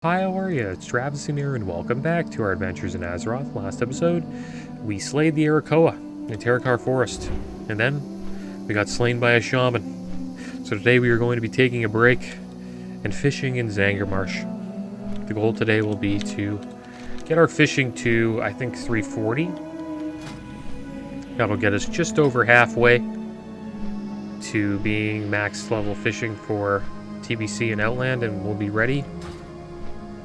Hi, how are you? It's Traviseen here, and welcome back to our adventures in Azeroth. Last episode, we slayed the Arakoa in Terakar Forest, and then we got slain by a shaman. So today we are going to be taking a break and fishing in Zangarmarsh. The goal today will be to get our fishing to, I think, 340. That'll get us just over halfway to being max level fishing for TBC and Outland, and we'll be ready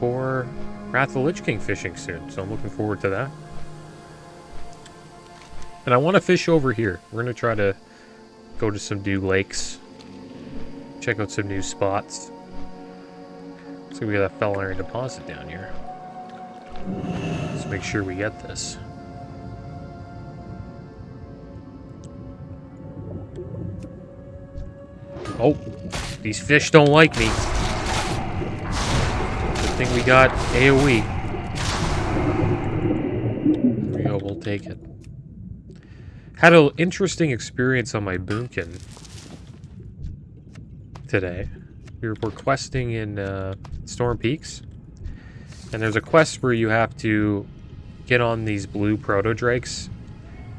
for Wrath of the Lich King fishing soon, so I'm looking forward to that. And I want to fish over here. We're going to try to go to some new lakes, check out some new spots. So we got that fell iron deposit down here. Let's make sure we get this. Oh, these fish don't like me. Thing we got AoE. There we go, we'll take it. Had an interesting experience on my boomkin today. We're questing in Storm Peaks, and there's a quest where you have to get on these blue proto-drakes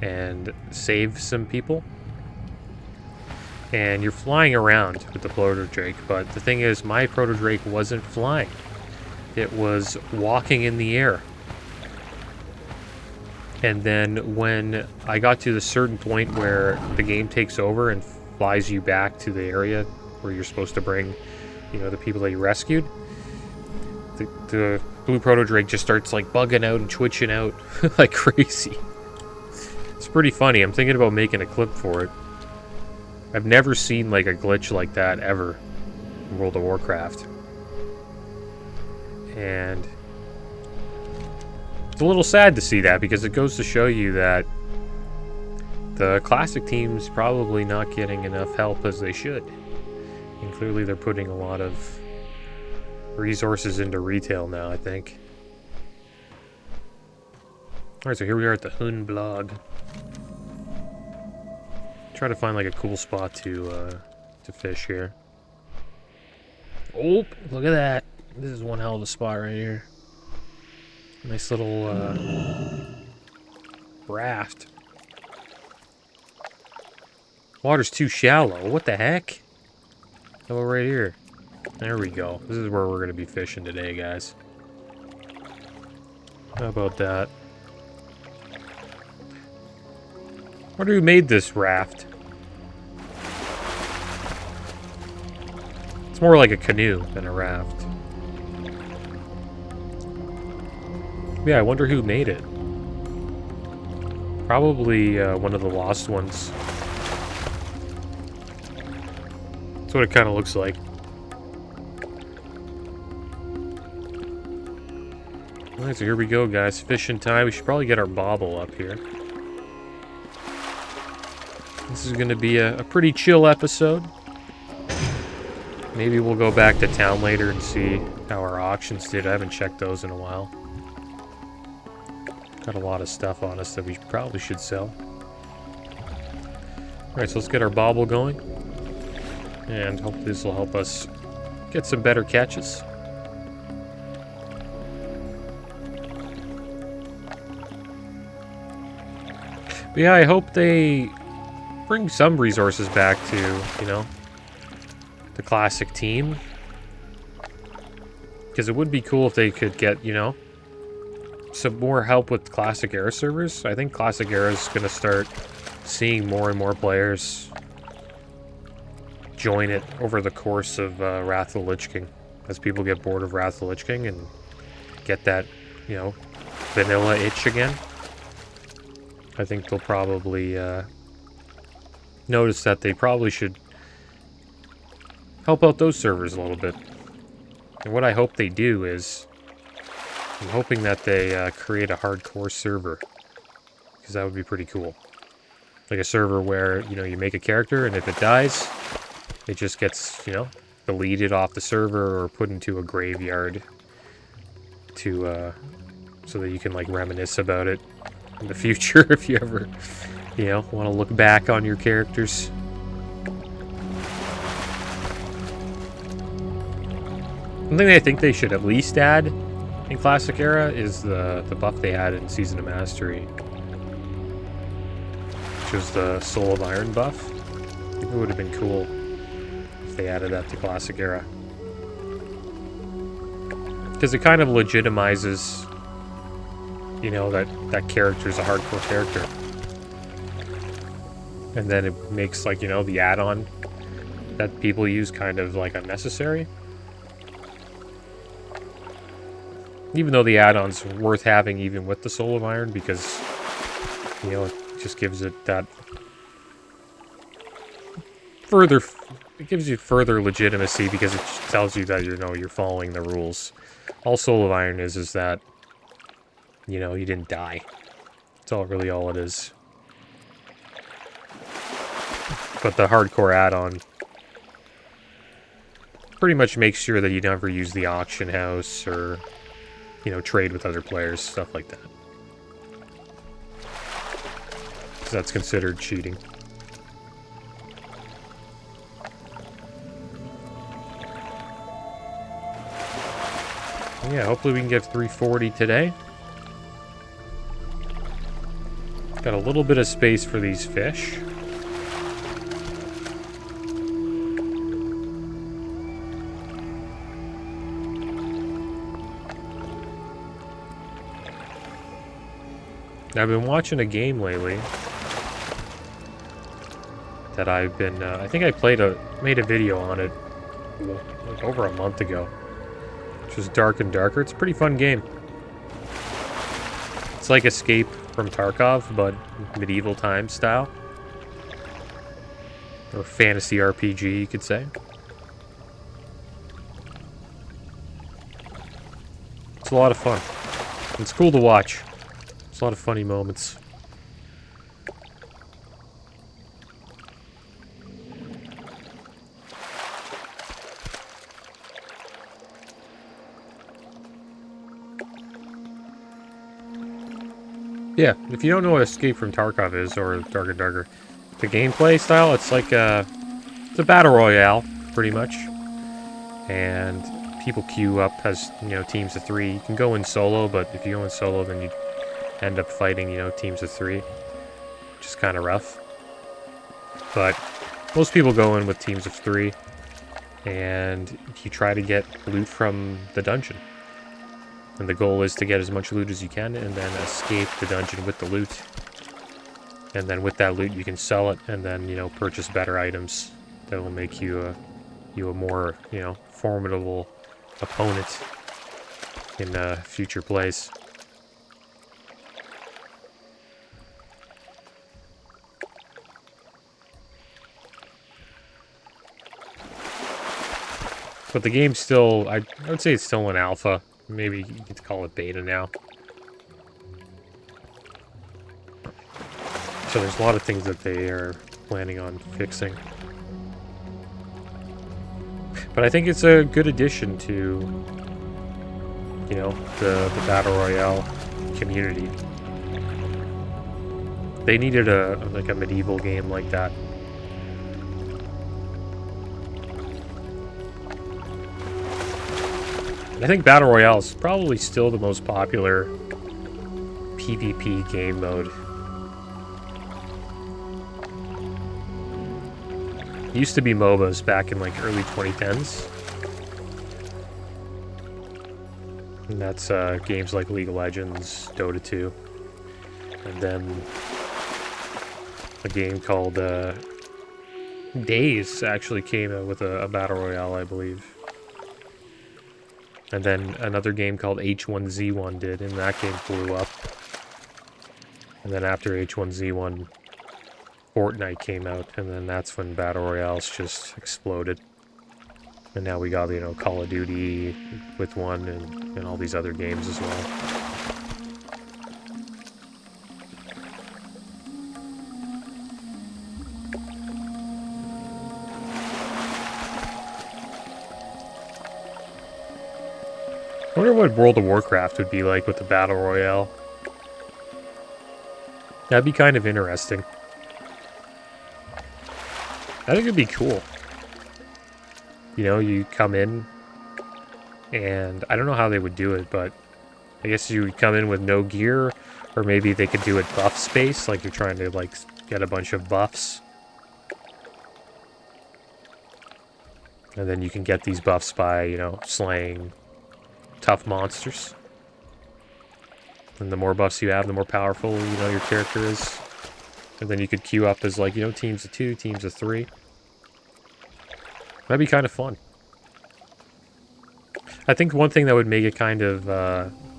and save some people. And you're flying around with the proto-drake, but the thing is, my proto-drake wasn't flying. It was walking in the air. And then when I got to the certain point where the game takes over and flies you back to the area where you're supposed to bring, you know, the people that you rescued, the blue proto-drake just starts like bugging out and twitching out like crazy. It's pretty funny. I'm thinking about making a clip for it. I've never seen like a glitch like that ever in World of Warcraft. And it's a little sad to see that, because it goes to show you that the classic team's probably not getting enough help as they should. And clearly they're putting a lot of resources into retail now, I think. Alright, so here we are at the Hun blog. Try to find like a cool spot to fish here. Oh, look at that. This is one hell of a spot right here. Nice little raft. Water's too shallow. What the heck? Oh, right here. There we go. This is where we're going to be fishing today, guys. How about that? I wonder who made this raft. It's more like a canoe than a raft. Yeah, I wonder who made it. Probably one of the lost ones. That's what it kind of looks like. Alright, so here we go, guys. Fishing time. We should probably get our bobble up here. This is going to be a pretty chill episode. Maybe we'll go back to town later and see how our auctions did. I haven't checked those in a while. Got a lot of stuff on us that we probably should sell. Alright, so let's get our bobble going. And hopefully this will help us get some better catches. But yeah, I hope they bring some resources back to, you know, the classic team. Because it would be cool if they could get, you know, some more help with Classic Era servers. I think Classic Era is going to start seeing more and more players join it over the course of Wrath of the Lich King. As people get bored of Wrath of the Lich King and get that, you know, vanilla itch again. I think they'll probably notice that they probably should help out those servers a little bit. And what I hope they do is, I'm hoping that they create a hardcore server, because that would be pretty cool. Like a server where, you know, you make a character, and if it dies, it just gets, you know, deleted off the server or put into a graveyard to, so that you can, like, reminisce about it in the future if you ever, you know, want to look back on your characters. Something I think they should at least add in Classic Era is the buff they had in Season of Mastery, which was the Soul of Iron buff. I think it would have been cool if they added that to Classic Era. Because it kind of legitimizes, you know, that character's a hardcore character. And then it makes, like, you know, the add-on that people use kind of, like, unnecessary. Even though the add-on's worth having even with the Soul of Iron, because, you know, it just gives it that further... It gives you further legitimacy because it tells you that, you know, you're following the rules. All Soul of Iron is that, you know, you didn't die. That's really all it is. But the hardcore add-on pretty much makes sure that you never use the auction house or, you know, trade with other players, stuff like that. Because that's considered cheating. Yeah, hopefully we can get 340 today. Got a little bit of space for these fish. I've been watching a game lately that I've been, I think I made a video on it like over a month ago. Which was Dark and Darker. It's a pretty fun game. It's like Escape from Tarkov, but medieval times style. Or fantasy RPG, you could say. It's a lot of fun. It's cool to watch. There's a lot of funny moments. Yeah, if you don't know what Escape from Tarkov is, or Dark and Darker, the gameplay style, it's like it's a battle royale, pretty much. And people queue up as, you know, teams of 3. You can go in solo, but if you go in solo, then you end up fighting, you know, teams of 3, which is kind of rough. But most people go in with teams of 3, and you try to get loot from the dungeon. And the goal is to get as much loot as you can, and then escape the dungeon with the loot. And then with that loot, you can sell it, and then, you know, purchase better items that will make you a more, you know, formidable opponent in future plays. But the game's still, I would say it's still in alpha. Maybe you could call it beta now. So there's a lot of things that they are planning on fixing. But I think it's a good addition to, you know, the Battle Royale community. They needed a medieval game like that. I think Battle Royale is probably still the most popular PvP game mode. It used to be MOBAs back in like early 2010s. And that's games like League of Legends, Dota 2. And then a game called Days actually came out with a Battle Royale, I believe. And then another game called H1Z1 did, and that game blew up. And then after H1Z1, Fortnite came out, and then that's when Battle Royales just exploded. And now we got, you know, Call of Duty with one, and all these other games as well. I wonder what World of Warcraft would be like with the Battle Royale. That'd be kind of interesting. I think it'd be cool. You know, you come in, And I don't know how they would do it, but I guess you would come in with no gear, or maybe they could do it buff space, like you're trying to like get a bunch of buffs. And then you can get these buffs by, you know, slaying tough monsters. And the more buffs you have, the more powerful, you know, your character is. And then you could queue up as, like, you know, teams of 2, teams of 3. That'd be kind of fun. I think one thing that would make it kind of,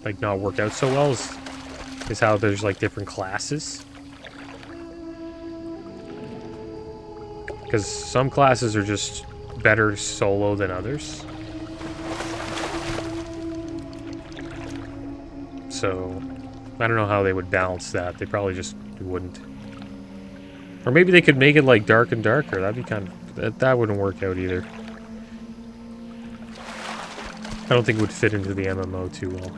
like, not work out so well is how there's, like, different classes. Because some classes are just better solo than others. So, I don't know how they would balance that. They probably just wouldn't. Or maybe they could make it like dark and darker. That'd be kind of... That wouldn't work out either. I don't think it would fit into the MMO too well.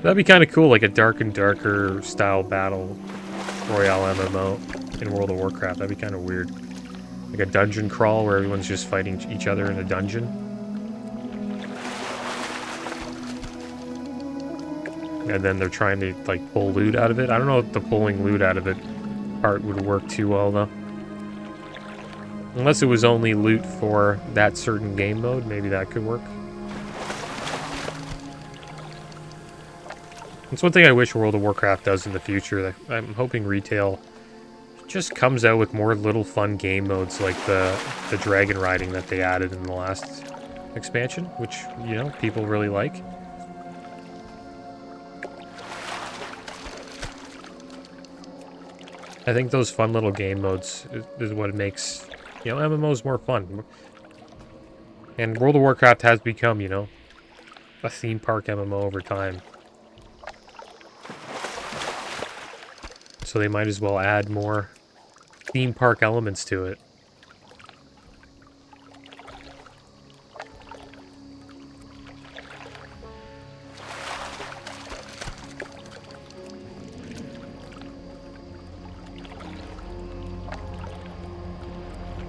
That'd be kind of cool, like a dark and darker style battle royale MMO in World of Warcraft. That'd be kind of weird. Like a dungeon crawl where everyone's just fighting each other in a dungeon. And then they're trying to, like, pull loot out of it. I don't know if the pulling loot out of it part would work too well, though. Unless it was only loot for that certain game mode, maybe that could work. That's one thing I wish World of Warcraft does in the future. I'm hoping retail just comes out with more little fun game modes like the dragon riding that they added in the last expansion, which, you know, people really like. I think those fun little game modes is what makes, you know, MMOs more fun. And World of Warcraft has become, you know, a theme park MMO over time. So they might as well add more theme park elements to it.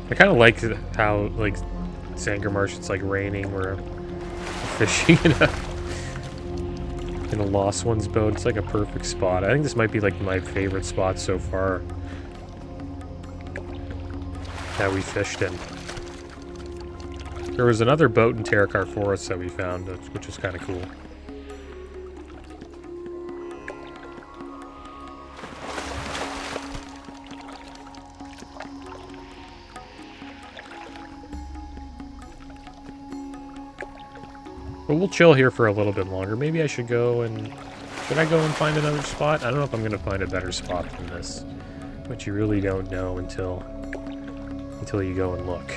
I kind of like how, like, Zangarmarsh, it's like raining, or fishing in a Lost Ones boat. It's like a perfect spot. I think this might be like my favorite spot so far that we fished in. There was another boat in Terakar Forest that we found, which was kind of cool. But we'll chill here for a little bit longer. Maybe I should go and... Should I go and find another spot? I don't know if I'm going to find a better spot than this. But you really don't know until you go and look.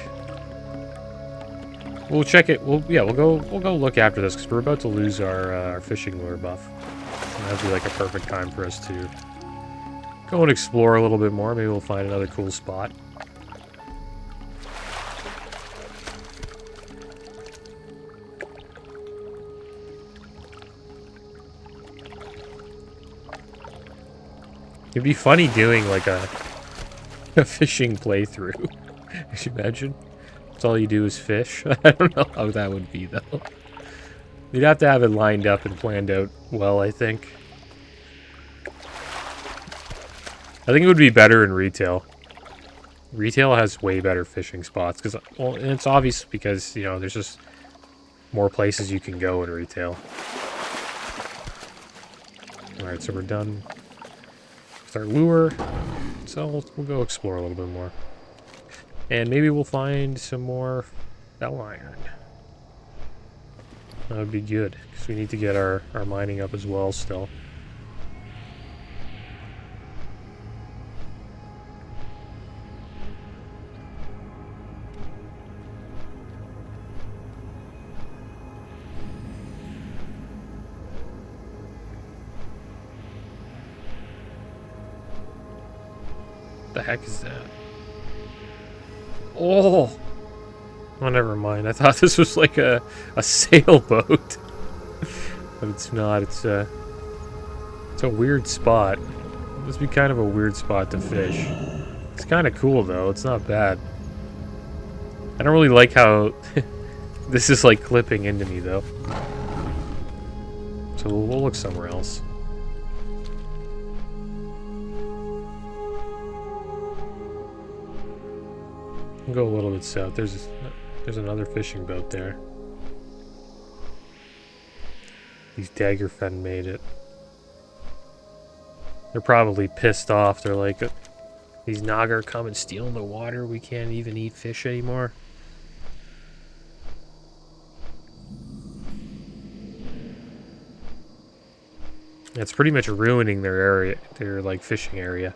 We'll check it. We'll go look after this, because we're about to lose our fishing lure buff. And that'd be like a perfect time for us to go and explore a little bit more. Maybe we'll find another cool spot. It'd be funny doing like a fishing playthrough. Could you imagine? That's all you do is fish. I don't know how that would be though. You'd have to have it lined up and planned out well, I think. I think it would be better in retail. Retail has way better fishing spots, because, well, and it's obvious because, you know, there's just more places you can go in retail. Alright, so we're done with our lure, so we'll go explore a little bit more. And maybe we'll find some more bell iron. That would be good, because we need to get our mining up as well still. The heck is that? Oh! Oh, never mind. I thought this was like a sailboat. But it's not. It's a weird spot. This would be kind of a weird spot to fish. It's kind of cool, though. It's not bad. I don't really like how this is like clipping into me though. So we'll look somewhere else. We'll go a little bit south. There's another fishing boat there. These Daggerfen made it. They're probably pissed off. They're like, these Naga are coming stealing the water. We can't even eat fish anymore. It's pretty much ruining their area, their like fishing area.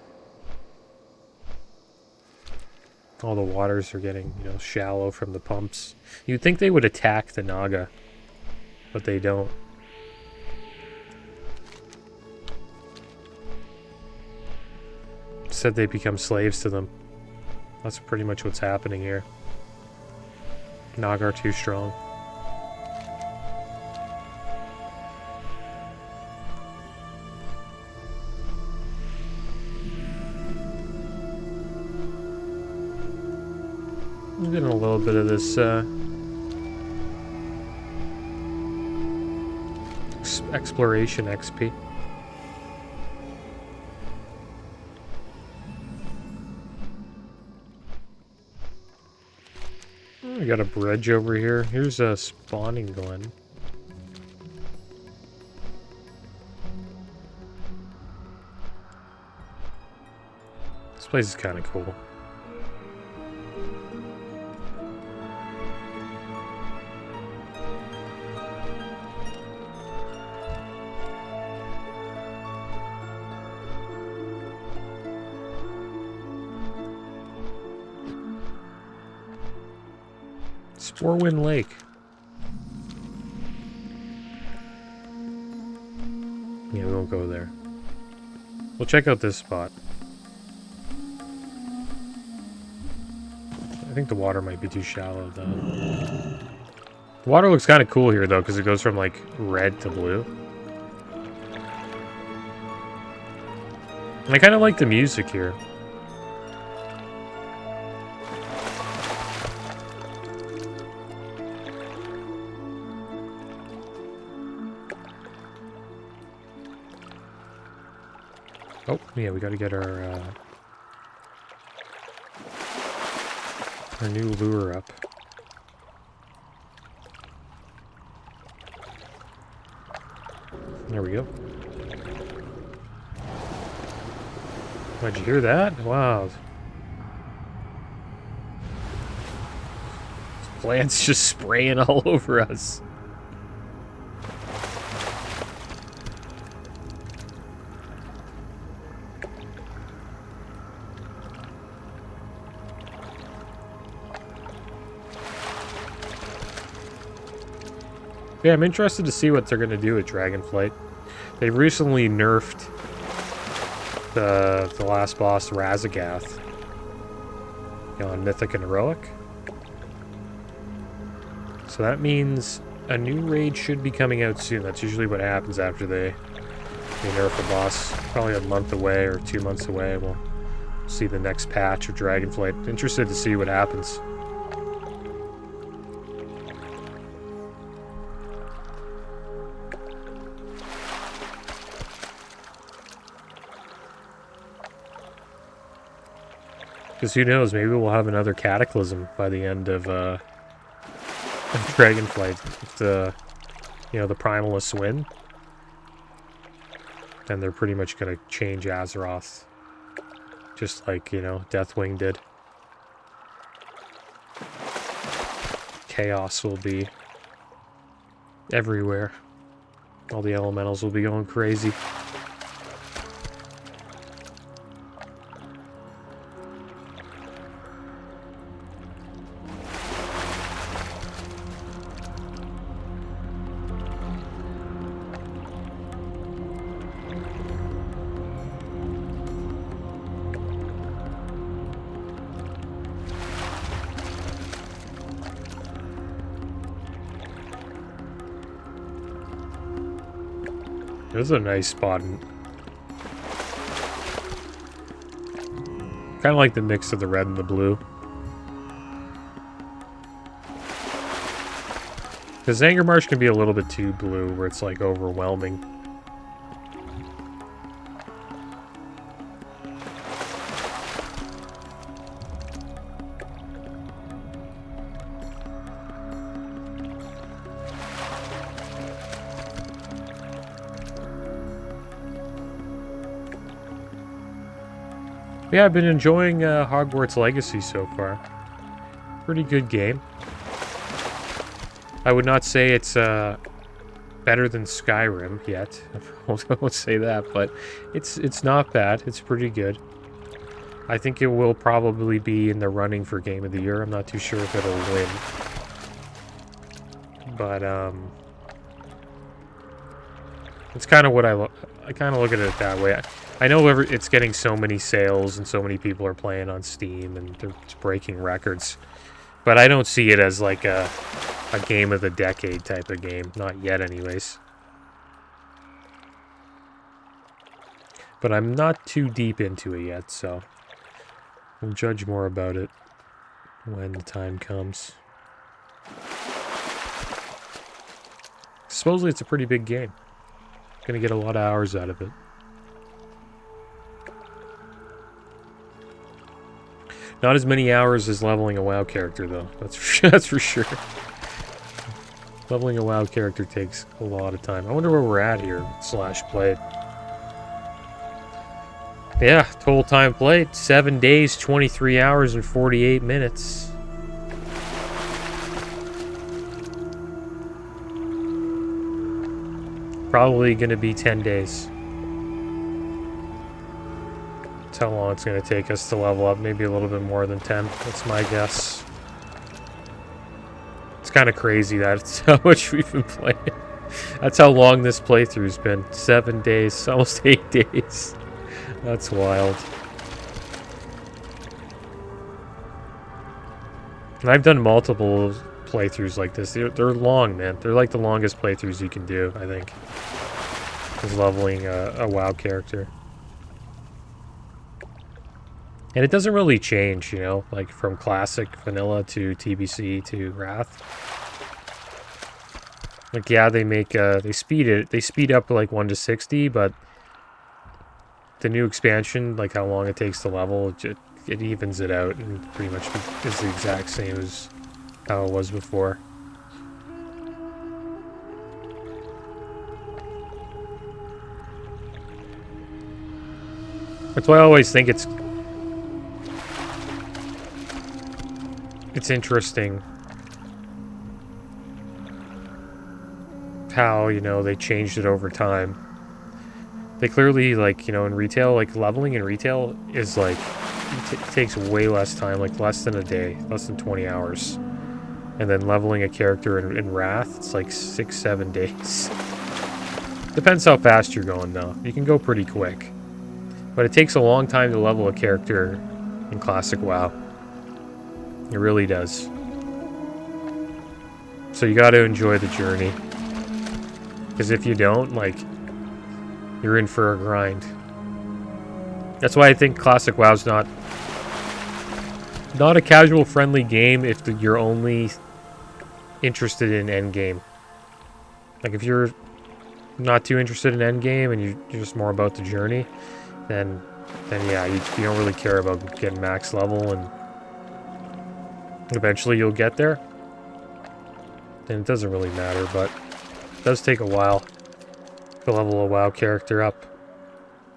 All the waters are getting, you know, shallow from the pumps. You'd think they would attack the Naga, but they don't. Said they become slaves to them. That's pretty much what's happening here. Naga are too strong. I'm getting a little bit of this exploration XP. We got a bridge over here. Here's a spawning glen. This place is kind of cool. Sporewind Lake. Yeah, we won't go there. We'll check out this spot. I think the water might be too shallow, though. The water looks kind of cool here, though, because it goes from, like, red to blue. And I kind of like the music here. Oh, yeah, we gotta get our new lure up. There we go. Did you hear that? Wow. Plants just spraying all over us. Yeah, I'm interested to see what they're going to do with Dragonflight. They recently nerfed the last boss, Razagath, you know, on Mythic and Heroic. So that means a new raid should be coming out soon. That's usually what happens after they nerf a boss. Probably a month away or 2 months away. We'll see the next patch of Dragonflight. Interested to see what happens. Because who knows, maybe we'll have another Cataclysm by the end of Dragonflight. If the, you know, the Primalists win, then they're pretty much going to change Azeroth. Just like, you know, Deathwing did. Chaos will be everywhere. All the elementals will be going crazy. This is a nice spot. Kind of like the mix of the red and the blue. Because Zangarmarsh can be a little bit too blue, where it's like overwhelming. Yeah, I've been enjoying Hogwarts Legacy so far. Pretty good game. I would not say it's better than Skyrim yet. I won't say that, but it's not bad. It's pretty good. I think it will probably be in the running for Game of the Year. I'm not too sure if it'll win. But it's kind of what I kind of look at it that way. I know it's getting so many sales and so many people are playing on Steam and it's breaking records. But I don't see it as like a game of the decade type of game. Not yet anyways. But I'm not too deep into it yet, so we'll judge more about it when the time comes. Supposedly it's a pretty big game. Gonna get a lot of hours out of it. Not as many hours as leveling a WoW character, though. That's for sure. Leveling a WoW character takes a lot of time. I wonder where we're at here, /played. Yeah, total time played, 7 days, 23 hours, and 48 minutes. Probably going to be 10 days. That's how long it's going to take us to level up. Maybe a little bit more than 10. That's my guess. It's kind of crazy that it's how much we've been playing. That's how long this playthrough's been. 7 days, almost 8 days. That's wild. And I've done multiple playthroughs like this. They're long, man. They're like the longest playthroughs you can do, I think. Is leveling a WoW character. And it doesn't really change, you know, like from classic vanilla to TBC to Wrath. Like, yeah, they make they speed up like 1 to 60, but the new expansion, like how long it takes to level, it evens it out and pretty much is the exact same as how it was before. That's why I always think it's interesting how, you know, they changed it over time. They clearly, like, you know, in retail, like, leveling in retail is, like, it takes way less time, like, less than a day, less than 20 hours. And then leveling a character in Wrath, it's like 6-7 days. Depends how fast you're going, though. You can go pretty quick. But it takes a long time to level a character in Classic WoW. It really does. So you gotta enjoy the journey. Because if you don't, like, you're in for a grind. That's why I think Classic WoW's not a casual-friendly game if you're only interested in endgame. Like, if you're not too interested in endgame and you're just more about the journey, then yeah, you don't really care about getting max level, and eventually you'll get there. And it doesn't really matter, but it does take a while to level a WoW character up.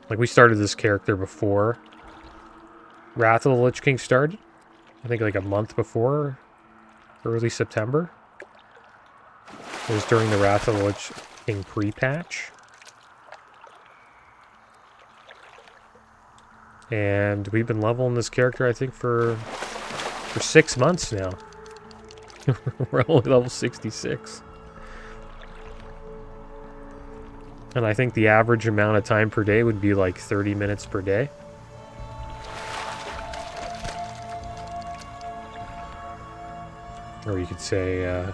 Like, we started this character before Wrath of the Lich King started. I think like a month before, early September. It was during the Wrath of the Lich King pre-patch. And we've been leveling this character, I think, for 6 months now. We're only level 66. And I think the average amount of time per day would be like 30 minutes per day. Or you could say, a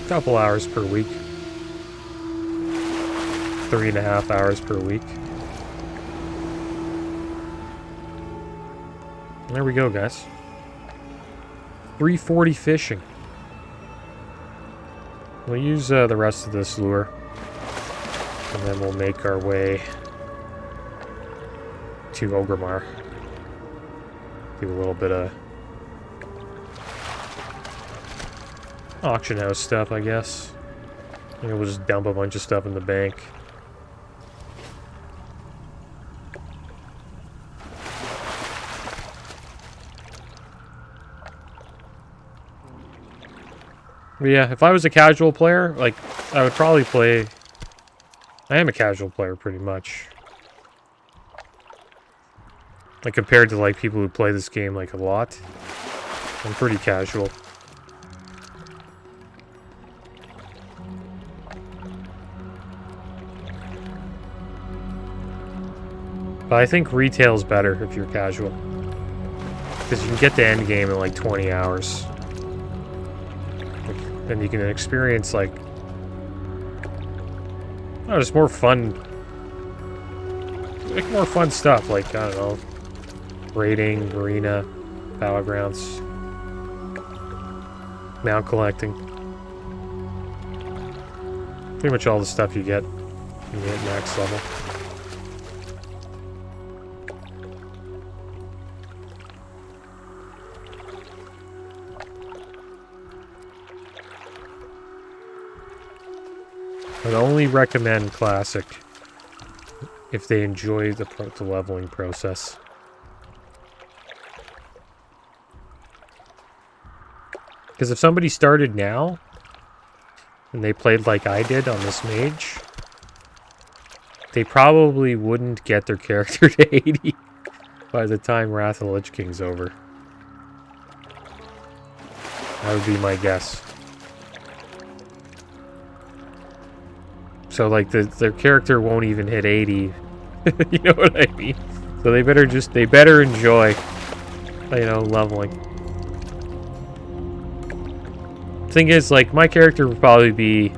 couple hours per week. 3.5 hours per week. There we go, guys. 340 fishing. We'll use the rest of this lure. And then we'll make our way to Ogremar. Do a little bit of auction house stuff, I guess. And we'll just dump a bunch of stuff in the bank. But yeah, if I was a casual player, like, I would probably play... I am a casual player, pretty much. Like, compared to, like, people who play this game, like, a lot. I'm pretty casual. But I think retail's better if you're casual. Because you can get the end game in, like, 20 hours. And you can experience, like... Oh, just more fun... Like, more fun stuff, like, I don't know... Raiding, arena, battlegrounds... Mount collecting. Pretty much all the stuff you get when you hit max level. I'd only recommend Classic if they enjoy the leveling process. Because if somebody started now, and they played like I did on this mage, they probably wouldn't get their character to 80 by the time Wrath of the Lich King's over. That would be my guess. So, like, their character won't even hit 80. You know what I mean? So they better enjoy, you know, leveling. Thing is, like, my character would probably be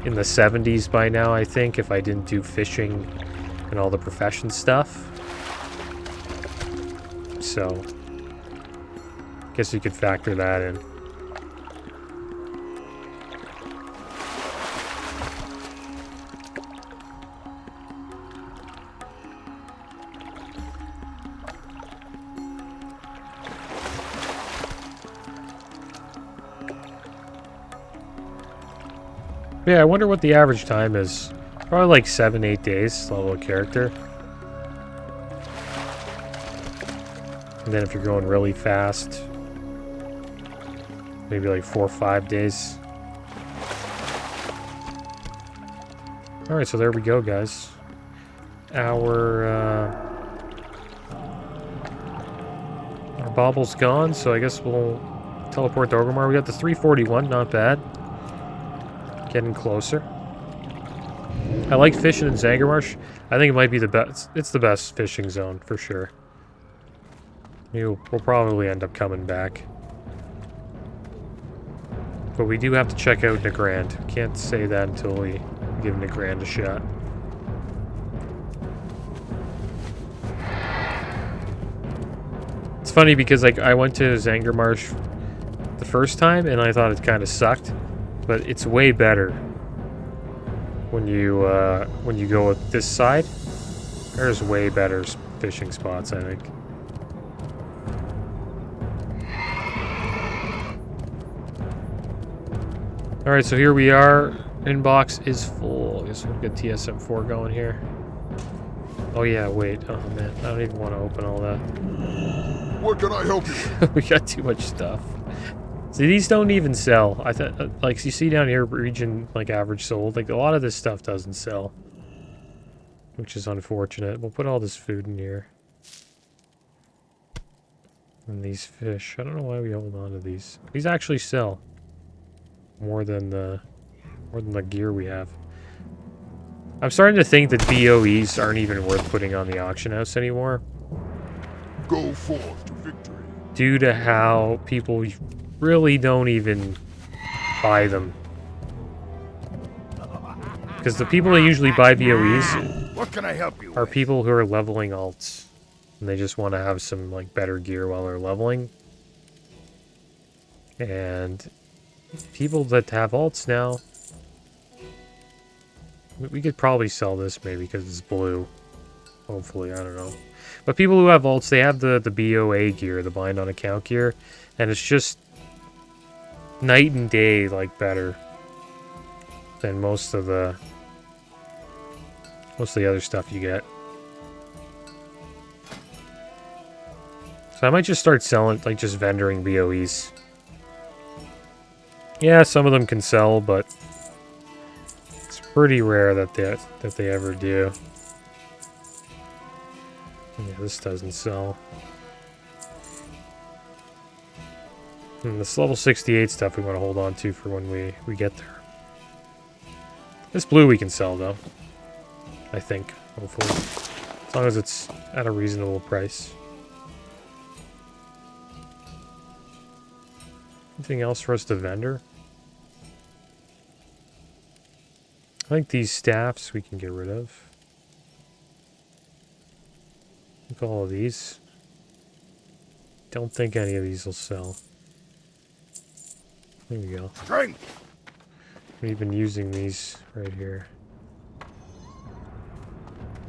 in the 70s by now, I think, if I didn't do fishing and all the profession stuff. So, I guess you could factor that in. Yeah, I wonder what the average time is. Probably like 7-8 days to level a character. And then if you're going really fast, maybe like 4 or 5 days. Alright, so there we go, guys. Our bobble's gone, so I guess we'll teleport to Ogremar. We got the 341, not bad. Getting closer. I like fishing in Zangarmarsh. I think it might be the best. It's the best fishing zone for sure. We'll probably end up coming back. But we do have to check out Nagrand. Can't say that until we give Nagrand a shot. It's funny because, like, I went to Zangarmarsh the first time and I thought it kind of sucked. But it's way better when you go with this side. There's way better fishing spots, I think. All right, so here we are. Inbox is full. I guess we'll get TSM4 going here. Oh yeah, wait. Oh man, I don't even want to open all that. What can I help you? We got too much stuff. See, these don't even sell. I thought, like, you see down here, region, like, average sold. Like, a lot of this stuff doesn't sell. Which is unfortunate. We'll put all this food in here. And these fish. I don't know why we hold on to these. These actually sell. More than the gear we have. I'm starting to think that BOEs aren't even worth putting on the auction house anymore. Go forth to victory. Due to how people really don't even buy them. Because the people that usually buy BOEs What can I help you are with? people who are leveling alts. And they just want to have some, like, better gear while they're leveling. And people that have alts now, we could probably sell this maybe because it's blue. Hopefully, I don't know. But people who have alts, they have the BOA gear, the bind on account gear, and it's just night and day, like, better than most of the other stuff you get. So I might just start selling, like, just vendoring BOEs. Yeah, some of them can sell, but it's pretty rare that they ever do. Yeah, this doesn't sell. And this level 68 stuff we want to hold on to for when we get there. This blue we can sell, though. I think, hopefully. As long as it's at a reasonable price. Anything else for us to vendor? I think these staffs we can get rid of. Look at all of these. Don't think any of these will sell. There we go. Strength. We've been using these right here.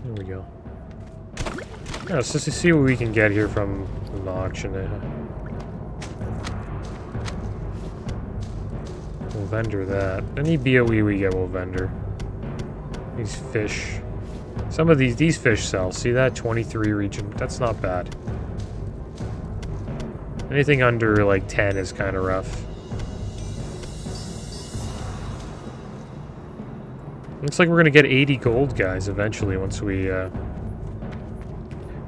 There we go. Yeah, let's just see what we can get here from the auction. We'll vendor that. Any BOE we get, we'll vendor. These fish. Some of these fish sell. See that? 23 region. That's not bad. Anything under like 10 is kind of rough. Looks like we're gonna get 80 gold, guys, eventually once we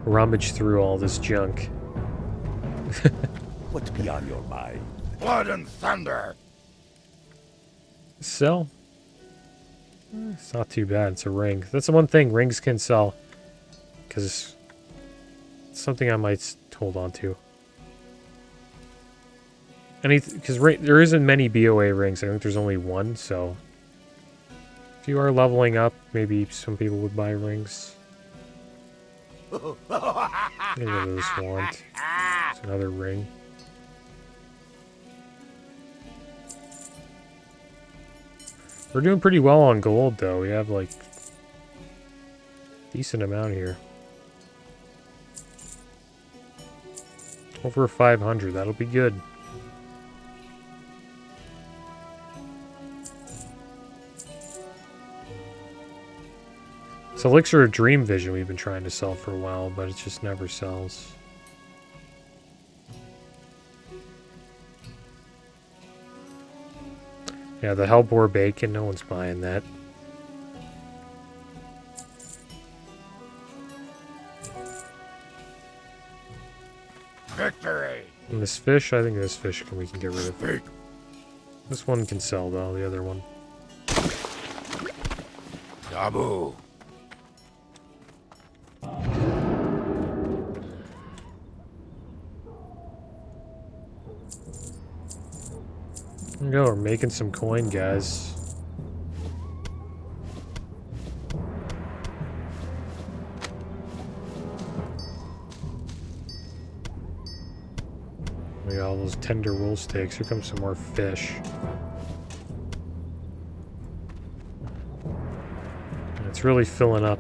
rummage through all this junk. What's beyond your mind? Blood and thunder. Sell? It's not too bad. It's a ring. That's the one thing. Rings can sell. Because it's something I might hold on to. Because there isn't many BOA rings. I think there's only one, so... If you are leveling up, maybe some people would buy rings. Get rid of this wand. It's another ring. We're doing pretty well on gold, though. We have, like, decent amount here. Over 500. That'll be good. It's Elixir of Dream Vision we've been trying to sell for a while, but it just never sells. Yeah, the Hellboar Bacon, no one's buying that. Victory. And this fish, I think this fish we can get rid of. Fake. This one can sell, though, the other one. Taboo. There we go, we're making some coin, guys. We got all those tender wool steaks. Here comes some more fish. And it's really filling up.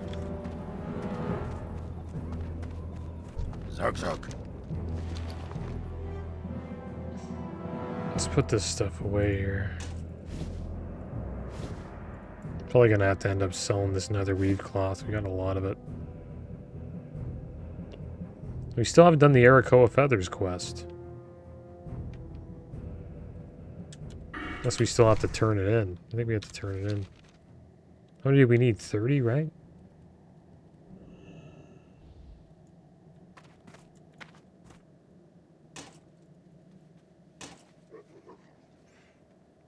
Zug zug. Let's put this stuff away here. Probably gonna have to end up selling this nether weave cloth. We got a lot of it. We still haven't done the Arakoa Feathers quest. Unless we still have to turn it in. I think we have to turn it in. How many do we need? 30, right?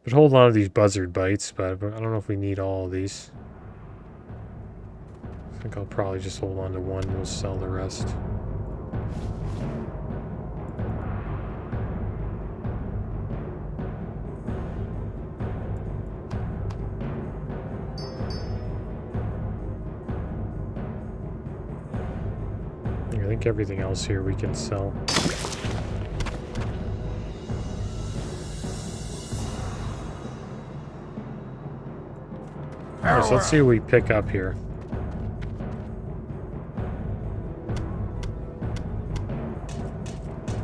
But hold on to these buzzard bites, but I don't know if we need all of these. I think I'll probably just hold on to one and we'll sell the rest. I think everything else here we can sell. Alright, so let's see what we pick up here.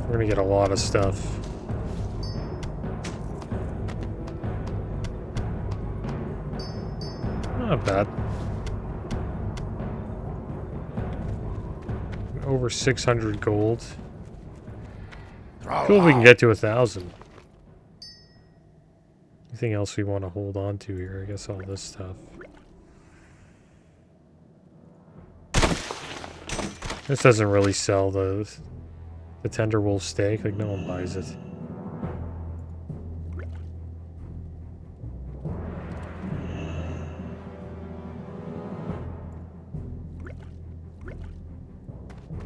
We're gonna get a lot of stuff. Not bad. Over 600 gold. Cool if we can get to 1,000. Anything else we want to hold on to here? I guess all this stuff. This doesn't really sell the tender wolf steak. Like, no one buys it.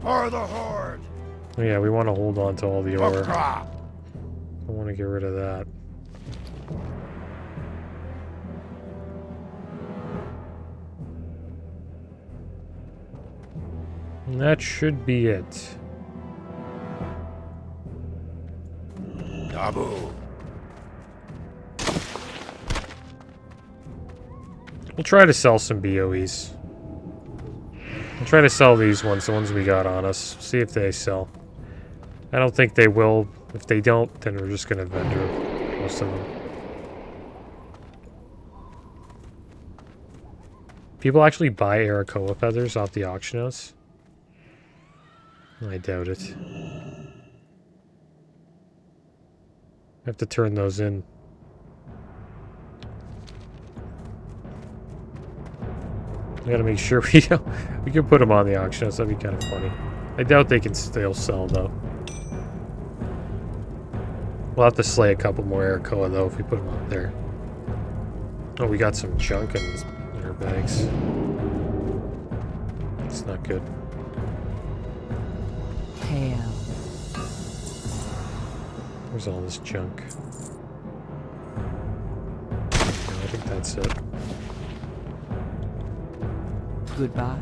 For the horde. Oh, yeah, we want to hold on to all the ore. WOTLK. I want to get rid of that. And that should be it. Taboo. We'll try to sell some BOEs. We'll try to sell these ones, the ones we got on us. See if they sell. I don't think they will. If they don't, then we're just going to vendor most of them. People actually buy Arakoa feathers off the auction house? I doubt it. I have to turn those in. I gotta make sure we can put them on the auction house. That'd be kind of funny. I doubt they can still sell though. We'll have to slay a couple more Arakoa though if we put them out there. Oh, we got some junk in our bags. It's not good. Hail. Where's all this junk? No, I think that's it. Goodbye.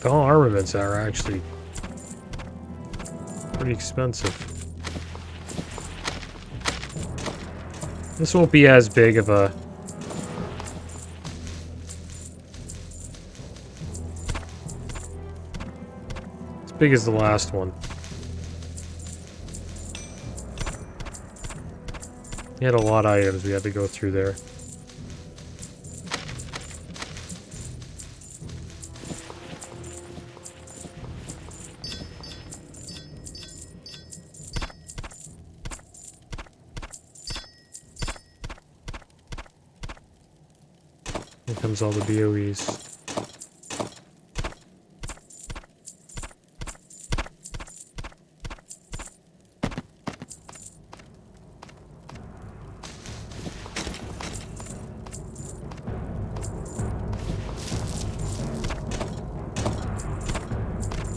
All armaments are actually pretty expensive. This won't be as big of a... as big as the last one. We had a lot of items we had to go through there. Here comes all the BOEs.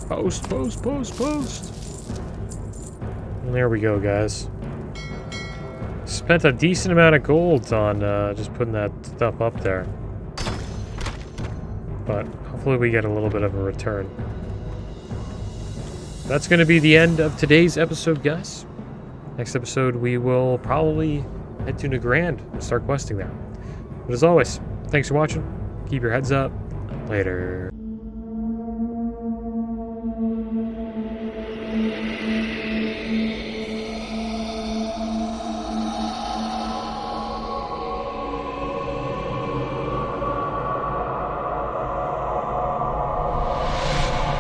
Post, post, post, post. And there we go, guys. Spent a decent amount of gold on just putting that stuff up there. But hopefully we get a little bit of a return. That's going to be the end of today's episode, guys. Next episode, we will probably head to Nagrand and start questing there. But as always, thanks for watching. Keep your heads up. Later.